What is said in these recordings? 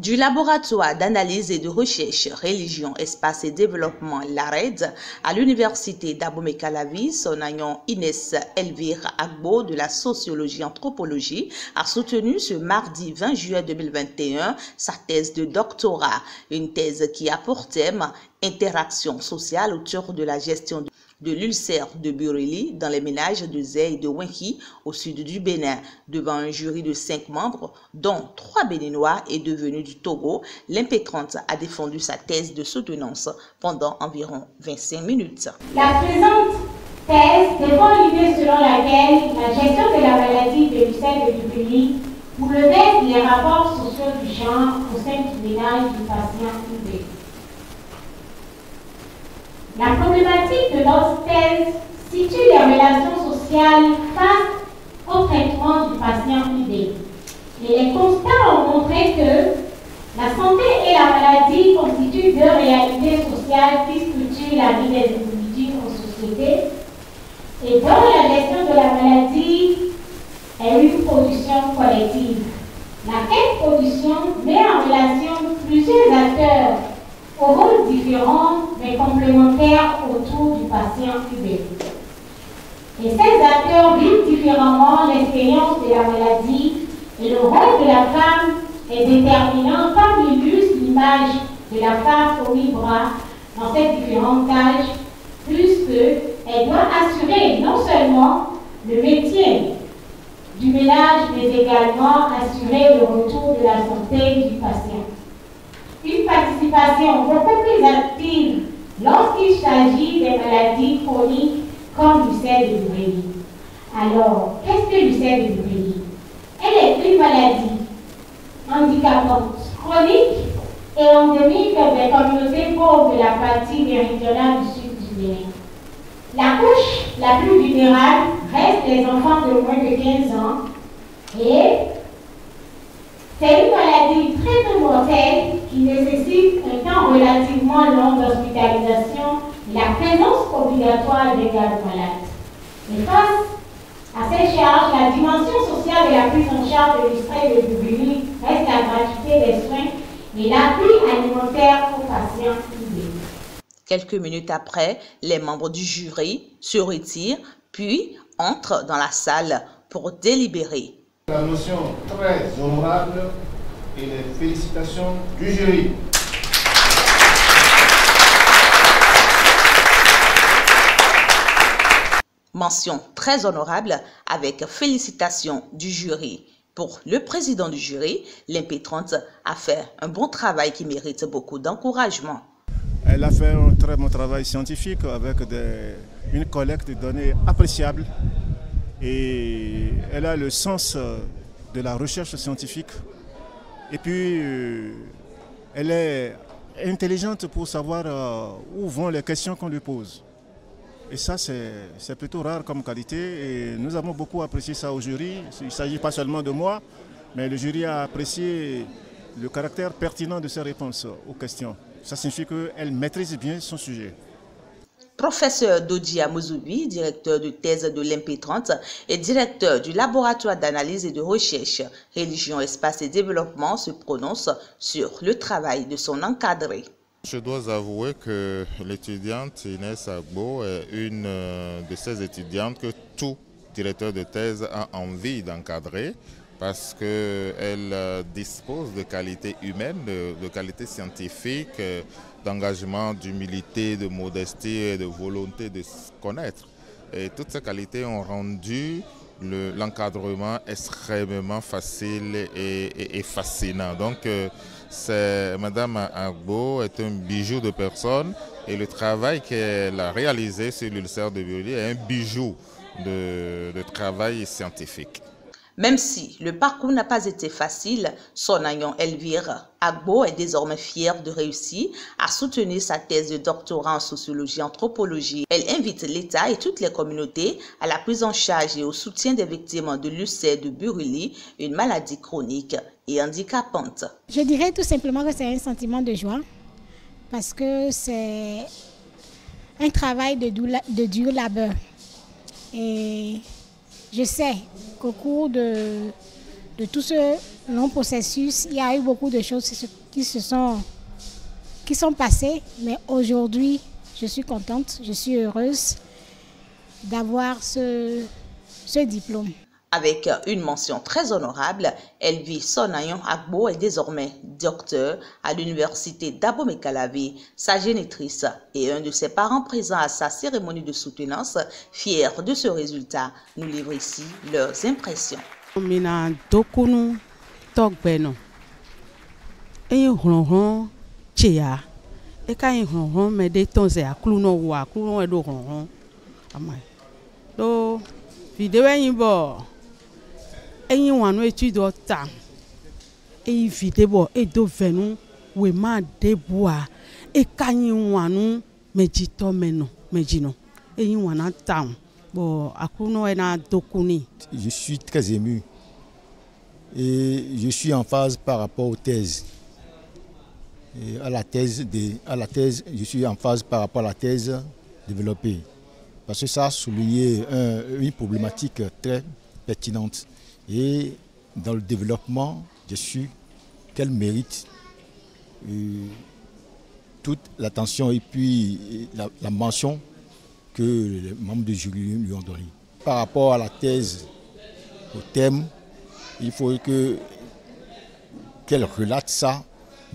Du laboratoire d'analyse et de recherche Religion, Espace et Développement l'ARED à l'université d'Abomey-Calavi, son agent Inès Elvire Agbo de la sociologie anthropologie a soutenu ce mardi 20 juillet 2021 sa thèse de doctorat, une thèse qui a pour thème interaction sociale autour de la gestion de l'ulcère de Bureli dans les ménages de Zé et de Wenki au sud du Bénin. Devant un jury de 5 membres, dont 3 Béninois et 2 venus du Togo, l'impétrante a défendu sa thèse de soutenance pendant environ 25 minutes. La présente thèse défend l'idée selon laquelle la gestion de la maladie de l'ulcère de Bureli soulevait les rapports sociaux du genre au sein du ménage du patient UB. La problématique de notre thèse situe les relations sociales face au traitement du patient UB. Et les constats ont montré que la santé et la maladie constituent deux réalités sociales qui structurent la vie des individus en société et dont la gestion de la maladie est une production collective. Laquelle production met en relation plusieurs acteurs aux rôles différents mais complémentaires autour du patient UB. Et ces acteurs vivent différemment l'expérience de la maladie et le rôle de la femme est déterminant comme illustre l'image de la femme au bras dans ces différentes tâches, puisqu'elle doit assurer non seulement le métier du ménage mais également assurer le retour de la santé du patient. Une participation beaucoup plus active lorsqu'il s'agit des maladies chroniques comme l'ulcère de Bureli. Alors, qu'est-ce que l'ulcère de Bureli? Elle est une maladie handicapante, chronique et endémique des communautés pauvres de la partie méridionale du sud du Bénin. La couche la plus vulnérable reste les enfants de moins de 15 ans et c'est une maladie très peu mortelle qui nécessite un temps relativement long d'hospitalisation et la présence obligatoire des gardes malades. Et face à ces charges, la dimension sociale de la prise en charge de l'ulcère de Bureli reste la gratuité des soins et l'appui alimentaire aux patients privés. Quelques minutes après, les membres du jury se retirent puis entrent dans la salle pour délibérer. La notion très honorable et les félicitations du jury. Mention très honorable avec félicitations du jury. Pour le président du jury, l'impétrante a fait un bon travail qui mérite beaucoup d'encouragement. Elle a fait un très bon travail scientifique avec une collecte de données appréciable. Et elle a le sens de la recherche scientifique. Et puis, elle est intelligente pour savoir où vont les questions qu'on lui pose. Et ça, c'est plutôt rare comme qualité. Et nous avons beaucoup apprécié ça au jury. Il ne s'agit pas seulement de moi, mais le jury a apprécié le caractère pertinent de ses réponses aux questions. Ça signifie qu'elle maîtrise bien son sujet. Professeur Dodia Mozoubi, directeur de thèse de l'impétrante et directeur du laboratoire d'analyse et de recherche Religion, Espace et Développement, se prononce sur le travail de son encadré. Je dois avouer que l'étudiante Inès Agbo est une de ces étudiantes que tout directeur de thèse a envie d'encadrer parce qu'elle dispose de qualités humaines, de qualités scientifiques, d'engagement, d'humilité, de modestie et de volonté de se connaître. Et toutes ces qualités ont rendu l'encadrement extrêmement facile et fascinant. Donc, Madame Agbo est un bijou de personne et le travail qu'elle a réalisé sur l'ulcère de Bureli est un bijou de travail scientifique. Même si le parcours n'a pas été facile, son agent Elvire Agbo est désormais fière de réussir à soutenir sa thèse de doctorat en sociologie anthropologie. Elle invite l'État et toutes les communautés à la prise en charge et au soutien des victimes de l'ulcère de Bureli, une maladie chronique et handicapante. Je dirais tout simplement que c'est un sentiment de joie parce que c'est un travail de dur labeur. Et je sais qu'au cours de tout ce long processus, il y a eu beaucoup de choses qui sont passées, mais aujourd'hui, je suis contente, je suis heureuse d'avoir ce diplôme. Avec une mention très honorable, Elvi Sonayon Agbo est désormais docteur à l'université d'Abomey-Calavi. Sa génitrice et un de ses parents présents à sa cérémonie de soutenance, fiers de ce résultat, nous livrent ici leurs impressions. Mina dokunu togbeno. Eyi hronhron cheya. Eka yi hronhron me de tonze akluno wa akluno edo hronhron. Amai. Do video yin bo. Eyi wanu étude ta. Eyi vidéo edo venu we ma deboa. Eka yin wanu mejito meno mejino. Eyi wana ta. Bon, je suis très ému et je suis en phase par rapport aux thèses. Et à la thèse, je suis en phase par rapport à la thèse développée. Parce que ça a souligné une problématique très pertinente. Et dans le développement, je suis qu'elle mérite toute l'attention et puis la mention que les membres du jury lui ont donné. Par rapport à la thèse, au thème, il faut qu'elle relate ça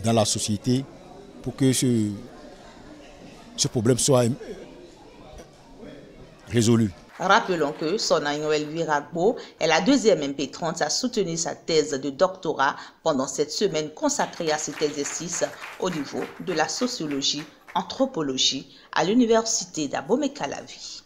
dans la société pour que ce problème soit résolu. Rappelons que Sonayon Elvira Agbo est la deuxième MP30 à soutenir sa thèse de doctorat pendant cette semaine consacrée à cet exercice au niveau de la sociologie, anthropologie à l'université d'Abomey-Calavi.